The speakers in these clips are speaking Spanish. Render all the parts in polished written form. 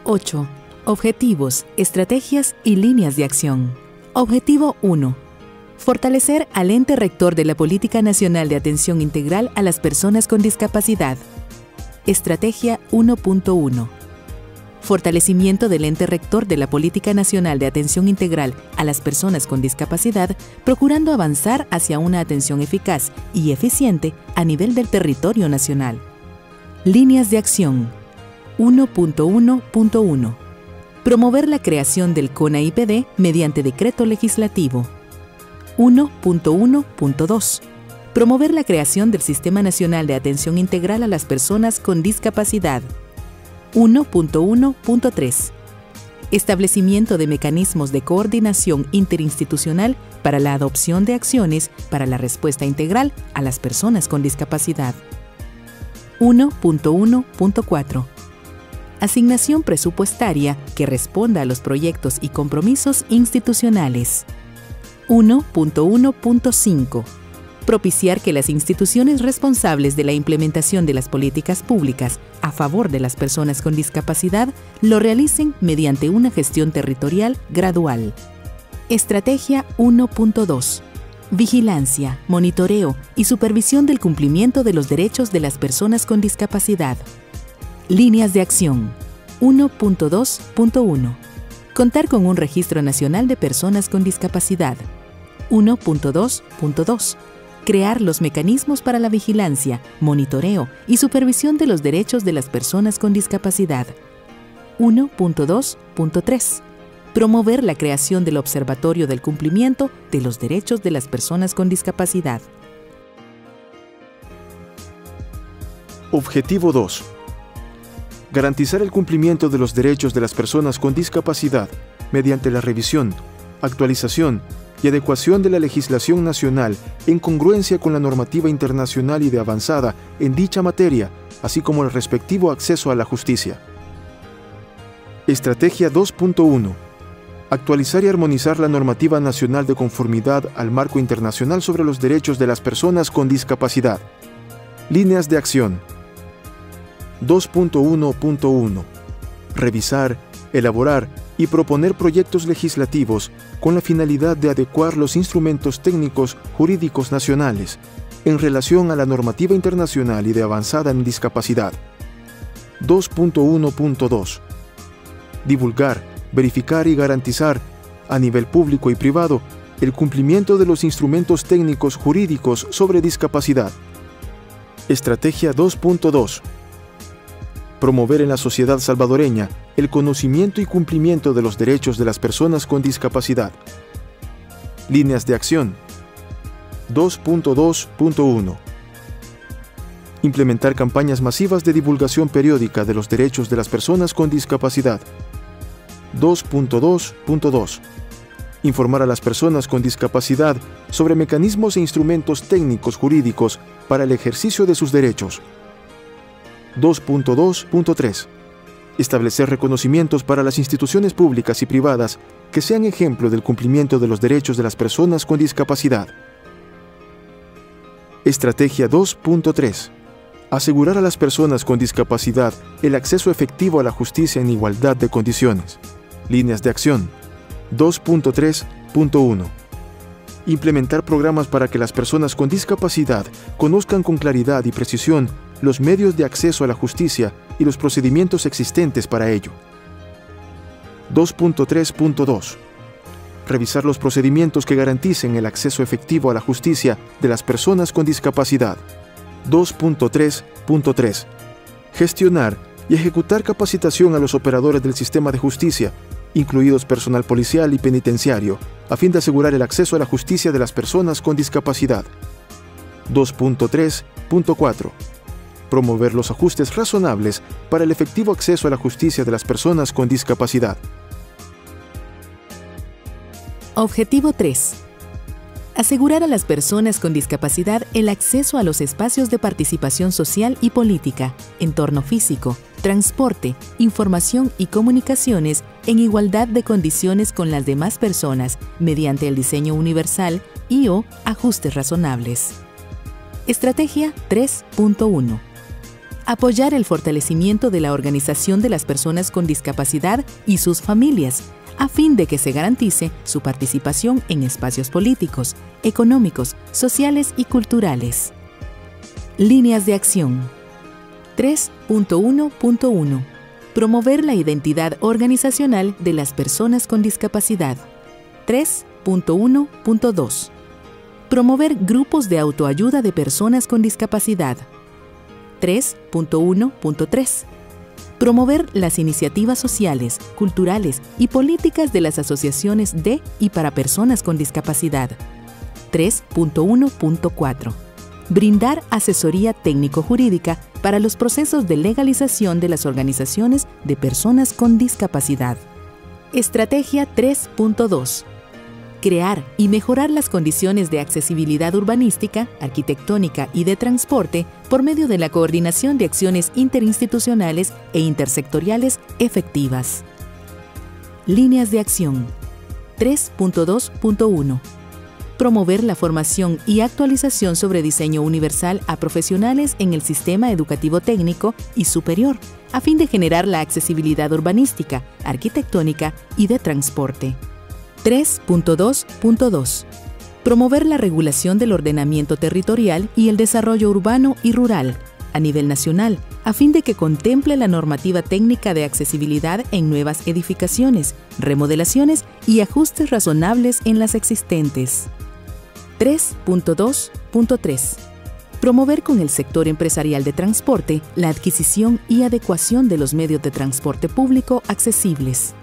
8. Objetivos, estrategias y líneas de acción. Objetivo 1. Fortalecer al ente rector de la Política Nacional de Atención Integral a las Personas con Discapacidad. Estrategia 1.1. Fortalecimiento del ente rector de la Política Nacional de Atención Integral a las Personas con Discapacidad, procurando avanzar hacia una atención eficaz y eficiente a nivel del territorio nacional. Líneas de acción. 1.1.1. Promover la creación del CONA-IPD mediante decreto legislativo. 1.1.2. Promover la creación del Sistema Nacional de Atención Integral a las Personas con Discapacidad. 1.1.3. Establecimiento de mecanismos de coordinación interinstitucional para la adopción de acciones para la respuesta integral a las personas con discapacidad. 1.1.4. Asignación presupuestaria que responda a los proyectos y compromisos institucionales. 1.1.5. Propiciar que las instituciones responsables de la implementación de las políticas públicas a favor de las personas con discapacidad lo realicen mediante una gestión territorial gradual. Estrategia 1.2. Vigilancia, monitoreo y supervisión del cumplimiento de los derechos de las personas con discapacidad. Líneas de acción. 1.2.1. Contar con un registro nacional de personas con discapacidad. 1.2.2. Crear los mecanismos para la vigilancia, monitoreo y supervisión de los derechos de las personas con discapacidad. 1.2.3. Promover la creación del Observatorio del Cumplimiento de los Derechos de las Personas con Discapacidad. Objetivo 2. Garantizar el cumplimiento de los derechos de las personas con discapacidad mediante la revisión, actualización y adecuación de la legislación nacional en congruencia con la normativa internacional y de avanzada en dicha materia, así como el respectivo acceso a la justicia. Estrategia 2.1. Actualizar y armonizar la normativa nacional de conformidad al marco internacional sobre los derechos de las personas con discapacidad. Líneas de acción. 2.1.1. Revisar, elaborar y proponer proyectos legislativos con la finalidad de adecuar los instrumentos técnicos jurídicos nacionales en relación a la normativa internacional y de avanzada en discapacidad. 2.1.2. Divulgar, verificar y garantizar, a nivel público y privado, el cumplimiento de los instrumentos técnicos jurídicos sobre discapacidad. Estrategia 2.2. Promover en la sociedad salvadoreña el conocimiento y cumplimiento de los derechos de las personas con discapacidad. Líneas de acción. 2.2.1. Implementar campañas masivas de divulgación periódica de los derechos de las personas con discapacidad. 2.2.2. Informar a las personas con discapacidad sobre mecanismos e instrumentos técnicos jurídicos para el ejercicio de sus derechos. 2.2.3. Establecer reconocimientos para las instituciones públicas y privadas que sean ejemplo del cumplimiento de los derechos de las personas con discapacidad. Estrategia 2.3. Asegurar a las personas con discapacidad el acceso efectivo a la justicia en igualdad de condiciones. Líneas de acción. 2.3.1. Implementar programas para que las personas con discapacidad conozcan con claridad y precisión los medios de acceso a la justicia y los procedimientos existentes para ello. 2.3.2. Revisar los procedimientos que garanticen el acceso efectivo a la justicia de las personas con discapacidad. 2.3.3. Gestionar y ejecutar capacitación a los operadores del sistema de justicia, incluidos personal policial y penitenciario, a fin de asegurar el acceso a la justicia de las personas con discapacidad. 2.3.4. Promover los ajustes razonables para el efectivo acceso a la justicia de las personas con discapacidad. Objetivo 3. Asegurar a las personas con discapacidad el acceso a los espacios de participación social y política, entorno físico, transporte, información y comunicaciones en igualdad de condiciones con las demás personas mediante el diseño universal y/o ajustes razonables. Estrategia 3.1. Apoyar el fortalecimiento de la organización de las personas con discapacidad y sus familias, a fin de que se garantice su participación en espacios políticos, económicos, sociales y culturales. Líneas de acción. 3.1.1. Promover la identidad organizacional de las personas con discapacidad. 3.1.2. Promover grupos de autoayuda de personas con discapacidad. 3.1.3. Promover las iniciativas sociales, culturales y políticas de las asociaciones de y para personas con discapacidad. 3.1.4. Brindar asesoría técnico-jurídica para los procesos de legalización de las organizaciones de personas con discapacidad. Estrategia 3.2. Crear y mejorar las condiciones de accesibilidad urbanística, arquitectónica y de transporte por medio de la coordinación de acciones interinstitucionales e intersectoriales efectivas. Líneas de acción. 3.2.1. Promover la formación y actualización sobre diseño universal a profesionales en el sistema educativo técnico y superior, a fin de generar la accesibilidad urbanística, arquitectónica y de transporte. 3.2.2. Promover la regulación del ordenamiento territorial y el desarrollo urbano y rural a nivel nacional, a fin de que contemple la normativa técnica de accesibilidad en nuevas edificaciones, remodelaciones y ajustes razonables en las existentes. 3.2.3. Promover con el sector empresarial de transporte la adquisición y adecuación de los medios de transporte público accesibles.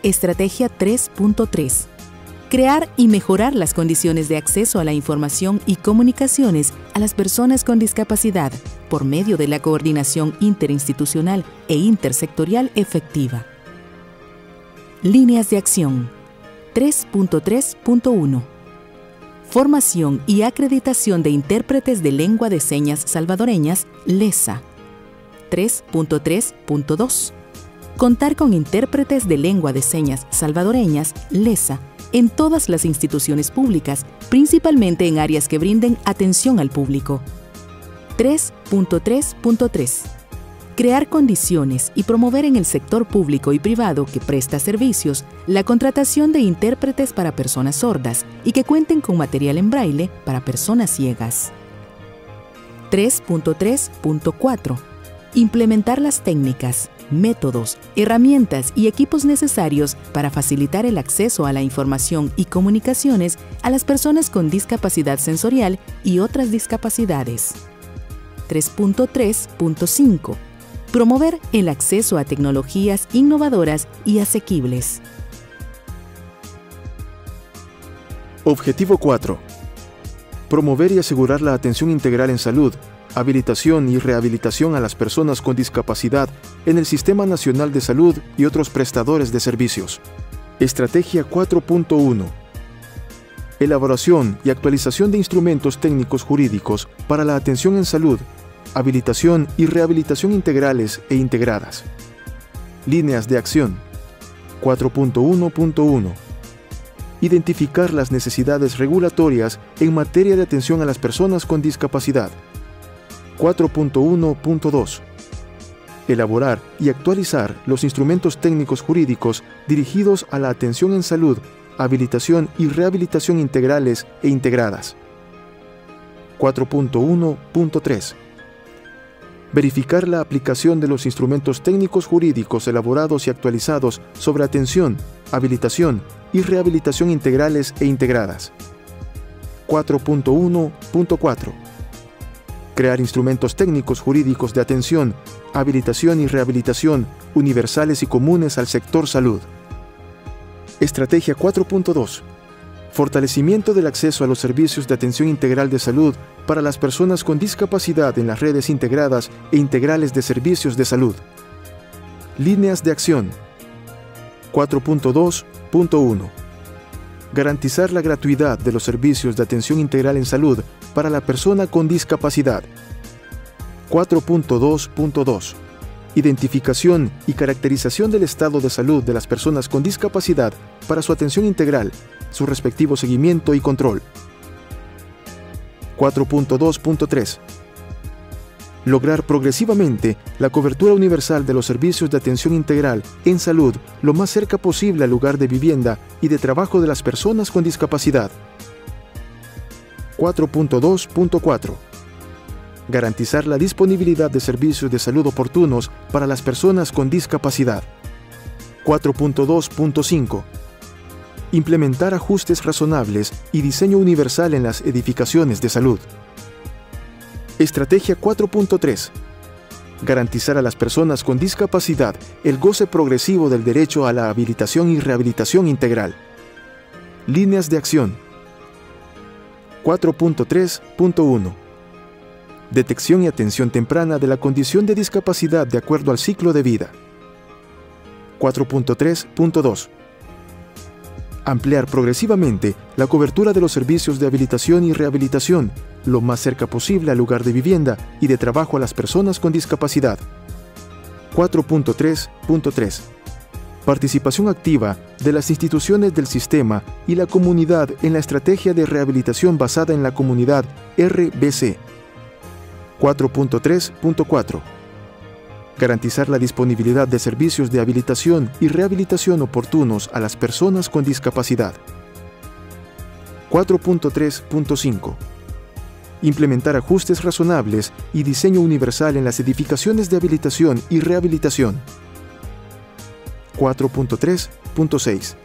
Estrategia 3.3. Crear y mejorar las condiciones de acceso a la información y comunicaciones a las personas con discapacidad por medio de la coordinación interinstitucional e intersectorial efectiva. Líneas de acción. 3.3.1. Formación y acreditación de intérpretes de lengua de señas salvadoreñas, LESA. 3.3.2. Contar con intérpretes de lengua de señas salvadoreñas, LESA, en todas las instituciones públicas, principalmente en áreas que brinden atención al público. 3.3.3. Crear condiciones y promover en el sector público y privado que presta servicios la contratación de intérpretes para personas sordas y que cuenten con material en braille para personas ciegas. 3.3.4. Implementar las técnicas, métodos, herramientas y equipos necesarios para facilitar el acceso a la información y comunicaciones a las personas con discapacidad sensorial y otras discapacidades. 3.3.5. Promover el acceso a tecnologías innovadoras y asequibles. Objetivo 4. Promover y asegurar la atención integral en salud, habilitación y rehabilitación a las personas con discapacidad en el Sistema Nacional de Salud y otros prestadores de servicios. Estrategia 4.1. Elaboración y actualización de instrumentos técnicos jurídicos para la atención en salud, habilitación y rehabilitación integrales e integradas. Líneas de acción. 4.1.1. Identificar las necesidades regulatorias en materia de atención a las personas con discapacidad. 4.1.2. Elaborar y actualizar los instrumentos técnicos jurídicos dirigidos a la atención en salud, habilitación y rehabilitación integrales e integradas. 4.1.3. Verificar la aplicación de los instrumentos técnicos jurídicos elaborados y actualizados sobre atención, habilitación y rehabilitación integrales e integradas. 4.1.4. Crear instrumentos técnicos jurídicos de atención, habilitación y rehabilitación universales y comunes al sector salud. Estrategia 4.2. Fortalecimiento del acceso a los servicios de atención integral de salud para las personas con discapacidad en las redes integradas e integrales de servicios de salud. Líneas de acción. 4.2.1. Garantizar la gratuidad de los servicios de atención integral en salud para la persona con discapacidad. 4.2.2. Identificación y caracterización del estado de salud de las personas con discapacidad para su atención integral, su respectivo seguimiento y control. 4.2.3. Lograr progresivamente la cobertura universal de los servicios de atención integral en salud lo más cerca posible al lugar de vivienda y de trabajo de las personas con discapacidad. 4.2.4. Garantizar la disponibilidad de servicios de salud oportunos para las personas con discapacidad. 4.2.5. Implementar ajustes razonables y diseño universal en las edificaciones de salud. Estrategia 4.3. Garantizar a las personas con discapacidad el goce progresivo del derecho a la habilitación y rehabilitación integral. Líneas de acción. 4.3.1. Detección y atención temprana de la condición de discapacidad de acuerdo al ciclo de vida. 4.3.2. Ampliar progresivamente la cobertura de los servicios de habilitación y rehabilitación lo más cerca posible al lugar de vivienda y de trabajo a las personas con discapacidad. 4.3.3. Participación activa de las instituciones del sistema y la comunidad en la estrategia de rehabilitación basada en la comunidad RBC. 4.3.4. Garantizar la disponibilidad de servicios de habilitación y rehabilitación oportunos a las personas con discapacidad. 4.3.5. Implementar ajustes razonables y diseño universal en las edificaciones de habilitación y rehabilitación. 4.3.6.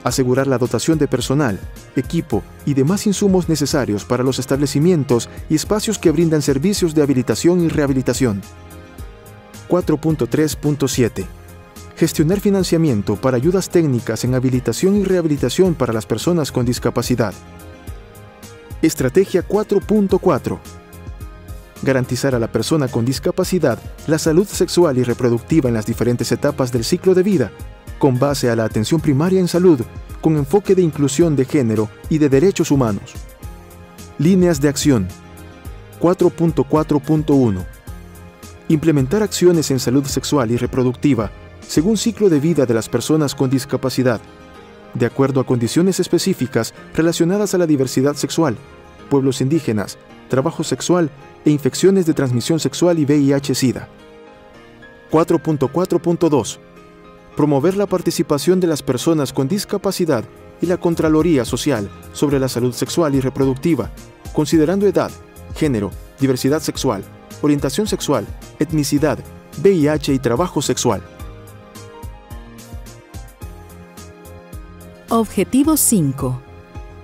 Asegurar la dotación de personal, equipo y demás insumos necesarios para los establecimientos y espacios que brindan servicios de habilitación y rehabilitación. 4.3.7. Gestionar financiamiento para ayudas técnicas en habilitación y rehabilitación para las personas con discapacidad. Estrategia 4.4. Garantizar a la persona con discapacidad la salud sexual y reproductiva en las diferentes etapas del ciclo de vida, con base a la atención primaria en salud, con enfoque de inclusión de género y de derechos humanos. Líneas de acción. 4.4.1. Implementar acciones en salud sexual y reproductiva según ciclo de vida de las personas con discapacidad, de acuerdo a condiciones específicas relacionadas a la diversidad sexual, pueblos indígenas, trabajo sexual e infecciones de transmisión sexual y VIH-Sida. 4.4.2. Promover la participación de las personas con discapacidad y la Contraloría Social sobre la salud sexual y reproductiva, considerando edad, género, diversidad sexual, orientación sexual, etnicidad, VIH y trabajo sexual. Objetivo 5.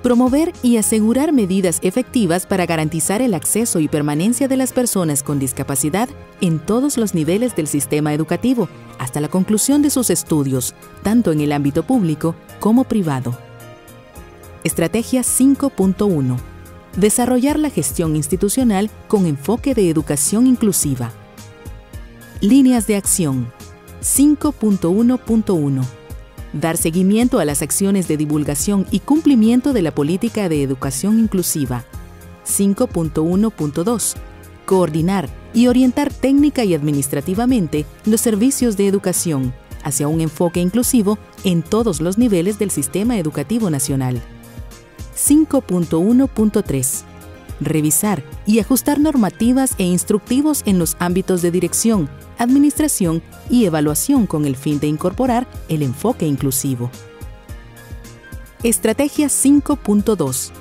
Promover y asegurar medidas efectivas para garantizar el acceso y permanencia de las personas con discapacidad en todos los niveles del sistema educativo, hasta la conclusión de sus estudios, tanto en el ámbito público como privado. Estrategia 5.1. Desarrollar la gestión institucional con enfoque de educación inclusiva. Líneas de acción. 5.1.1. Dar seguimiento a las acciones de divulgación y cumplimiento de la política de educación inclusiva. 5.1.2. Coordinar y orientar técnica y administrativamente los servicios de educación hacia un enfoque inclusivo en todos los niveles del sistema educativo nacional. 5.1.3. Revisar y ajustar normativas e instructivos en los ámbitos de dirección, administración y evaluación con el fin de incorporar el enfoque inclusivo. Estrategia 5.2.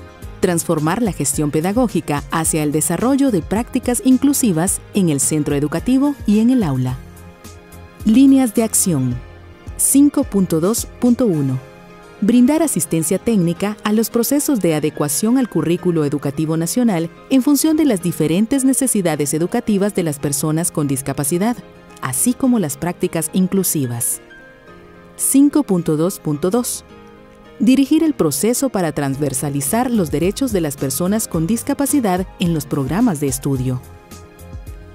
Transformar la gestión pedagógica hacia el desarrollo de prácticas inclusivas en el centro educativo y en el aula. Líneas de acción. 5.2.1. Brindar asistencia técnica a los procesos de adecuación al currículo educativo nacional en función de las diferentes necesidades educativas de las personas con discapacidad, así como las prácticas inclusivas. 5.2.2. Dirigir el proceso para transversalizar los derechos de las personas con discapacidad en los programas de estudio.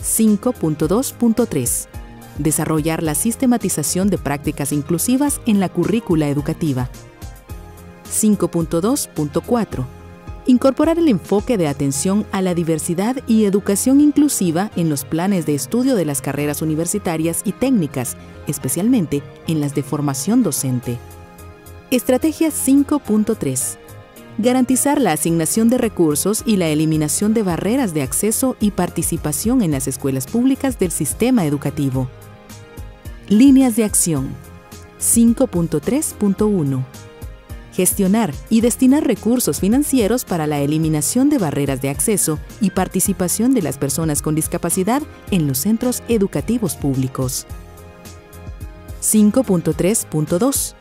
5.2.3. Desarrollar la sistematización de prácticas inclusivas en la currícula educativa. 5.2.4. Incorporar el enfoque de atención a la diversidad y educación inclusiva en los planes de estudio de las carreras universitarias y técnicas, especialmente en las de formación docente. Estrategia 5.3. Garantizar la asignación de recursos y la eliminación de barreras de acceso y participación en las escuelas públicas del sistema educativo. Líneas de acción. 5.3.1. Gestionar y destinar recursos financieros para la eliminación de barreras de acceso y participación de las personas con discapacidad en los centros educativos públicos. 5.3.2.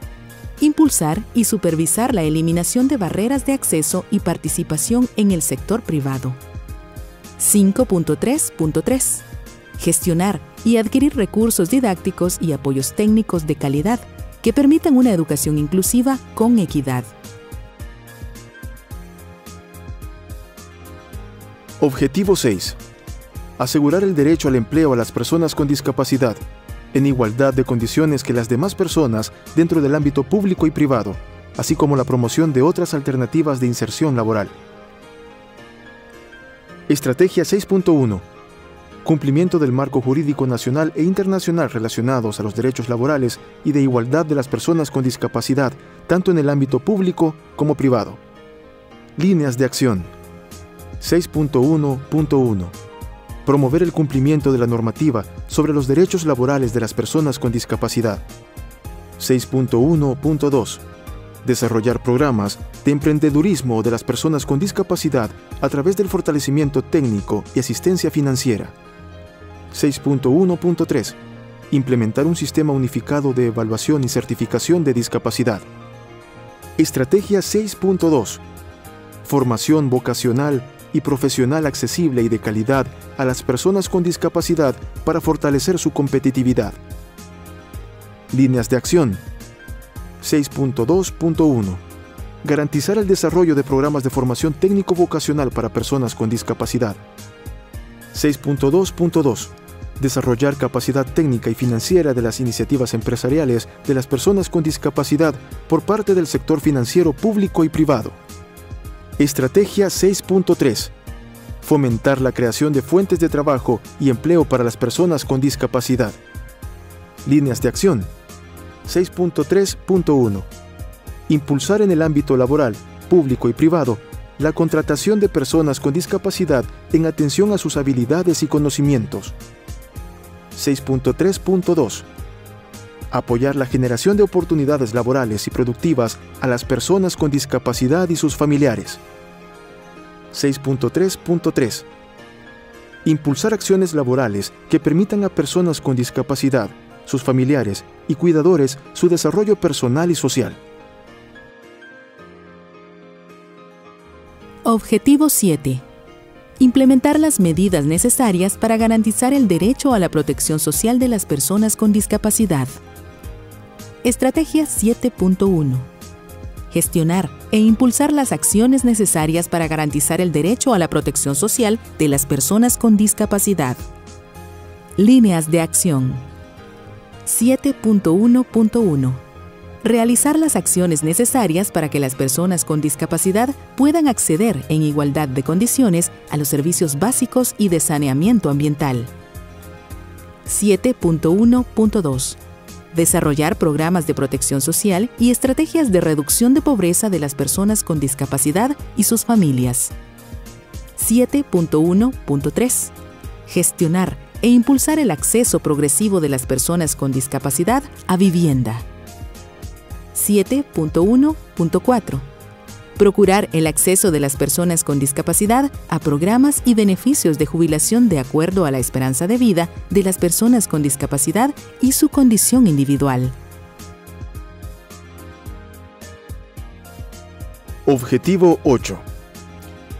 Impulsar y supervisar la eliminación de barreras de acceso y participación en el sector privado. 5.3.3. Gestionar y adquirir recursos didácticos y apoyos técnicos de calidad que permitan una educación inclusiva con equidad. Objetivo 6. Asegurar el derecho al empleo a las personas con discapacidad, en igualdad de condiciones que las demás personas dentro del ámbito público y privado, así como la promoción de otras alternativas de inserción laboral. Estrategia 6.1. Cumplimiento del marco jurídico nacional e internacional relacionados a los derechos laborales y de igualdad de las personas con discapacidad, tanto en el ámbito público como privado. Líneas de acción. 6.1.1. Promover el cumplimiento de la normativa sobre los derechos laborales de las personas con discapacidad. 6.1.2. Desarrollar programas de emprendedurismo de las personas con discapacidad a través del fortalecimiento técnico y asistencia financiera. 6.1.3. Implementar un sistema unificado de evaluación y certificación de discapacidad. Estrategia 6.2. Formación vocacional y profesional accesible y de calidad a las personas con discapacidad para fortalecer su competitividad. Líneas de acción. 6.2.1. Garantizar el desarrollo de programas de formación técnico-vocacional para personas con discapacidad. 6.2.2. Desarrollar capacidad técnica y financiera de las iniciativas empresariales de las personas con discapacidad por parte del sector financiero público y privado. Estrategia 6.3. Fomentar la creación de fuentes de trabajo y empleo para las personas con discapacidad. Líneas de acción. 6.3.1. Impulsar en el ámbito laboral, público y privado, la contratación de personas con discapacidad en atención a sus habilidades y conocimientos. 6.3.2. Apoyar la generación de oportunidades laborales y productivas a las personas con discapacidad y sus familiares. 6.3.3. Impulsar acciones laborales que permitan a personas con discapacidad, sus familiares y cuidadores su desarrollo personal y social. Objetivo 7. Implementar las medidas necesarias para garantizar el derecho a la protección social de las personas con discapacidad. Estrategia 7.1. Gestionar e impulsar las acciones necesarias para garantizar el derecho a la protección social de las personas con discapacidad. Líneas de acción. 7.1.1. Realizar las acciones necesarias para que las personas con discapacidad puedan acceder en igualdad de condiciones a los servicios básicos y de saneamiento ambiental. 7.1.2. Desarrollar programas de protección social y estrategias de reducción de pobreza de las personas con discapacidad y sus familias. 7.1.3. Gestionar e impulsar el acceso progresivo de las personas con discapacidad a vivienda. 7.1.4. Procurar el acceso de las personas con discapacidad a programas y beneficios de jubilación de acuerdo a la esperanza de vida de las personas con discapacidad y su condición individual. Objetivo 8.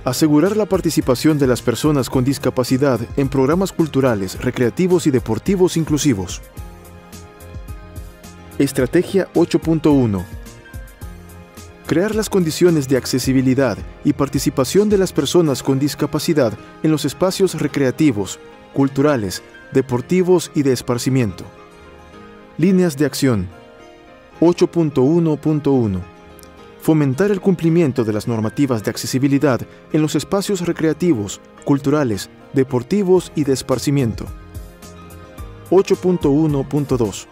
Asegurar la participación de las personas con discapacidad en programas culturales, recreativos y deportivos inclusivos. Estrategia 8.1. Crear las condiciones de accesibilidad y participación de las personas con discapacidad en los espacios recreativos, culturales, deportivos y de esparcimiento. Líneas de acción. 8.1.1. Fomentar el cumplimiento de las normativas de accesibilidad en los espacios recreativos, culturales, deportivos y de esparcimiento. 8.1.2.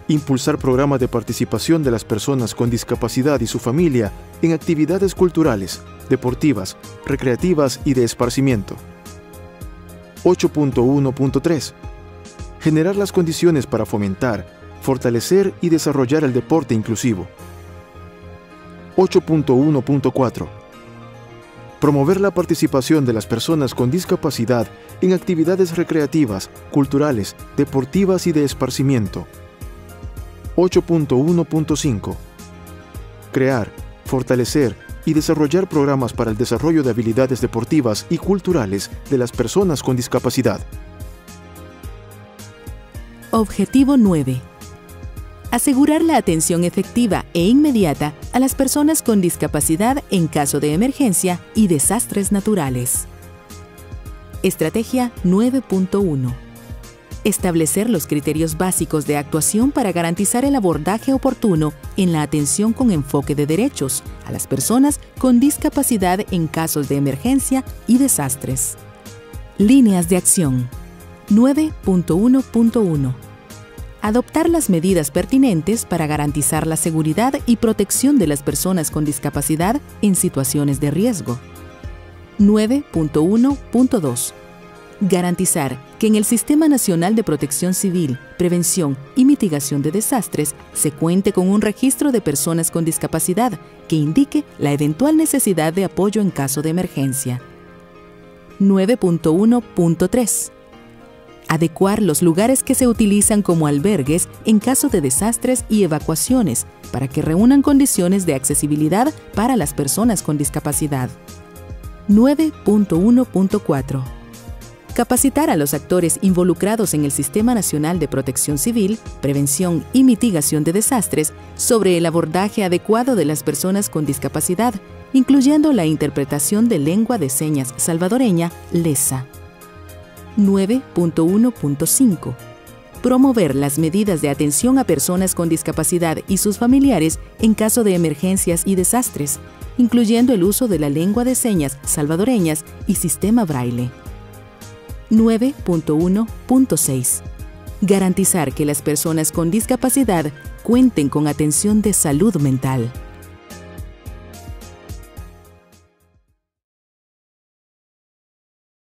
Impulsar programas de participación de las personas con discapacidad y su familia en actividades culturales, deportivas, recreativas y de esparcimiento. 8.1.3. Generar las condiciones para fomentar, fortalecer y desarrollar el deporte inclusivo. 8.1.4. Promover la participación de las personas con discapacidad en actividades recreativas, culturales, deportivas y de esparcimiento. 8.1.5. Crear, fortalecer y desarrollar programas para el desarrollo de habilidades deportivas y culturales de las personas con discapacidad. Objetivo 9. Asegurar la atención efectiva e inmediata a las personas con discapacidad en caso de emergencia y desastres naturales. Estrategia 9.1. Establecer los criterios básicos de actuación para garantizar el abordaje oportuno en la atención con enfoque de derechos a las personas con discapacidad en casos de emergencia y desastres. Líneas de acción. 9.1.1. Adoptar las medidas pertinentes para garantizar la seguridad y protección de las personas con discapacidad en situaciones de riesgo. 9.1.2. Garantizar que en el Sistema Nacional de Protección Civil, Prevención y Mitigación de Desastres se cuente con un registro de personas con discapacidad que indique la eventual necesidad de apoyo en caso de emergencia. 9.1.3. Adecuar los lugares que se utilizan como albergues en caso de desastres y evacuaciones para que reúnan condiciones de accesibilidad para las personas con discapacidad. 9.1.4. Capacitar a los actores involucrados en el Sistema Nacional de Protección Civil, Prevención y Mitigación de Desastres sobre el abordaje adecuado de las personas con discapacidad, incluyendo la interpretación de lengua de señas salvadoreña, LESA. 9.1.5. Promover las medidas de atención a personas con discapacidad y sus familiares en caso de emergencias y desastres, incluyendo el uso de la lengua de señas salvadoreñas y sistema braille. 9.1.6. Garantizar que las personas con discapacidad cuenten con atención de salud mental.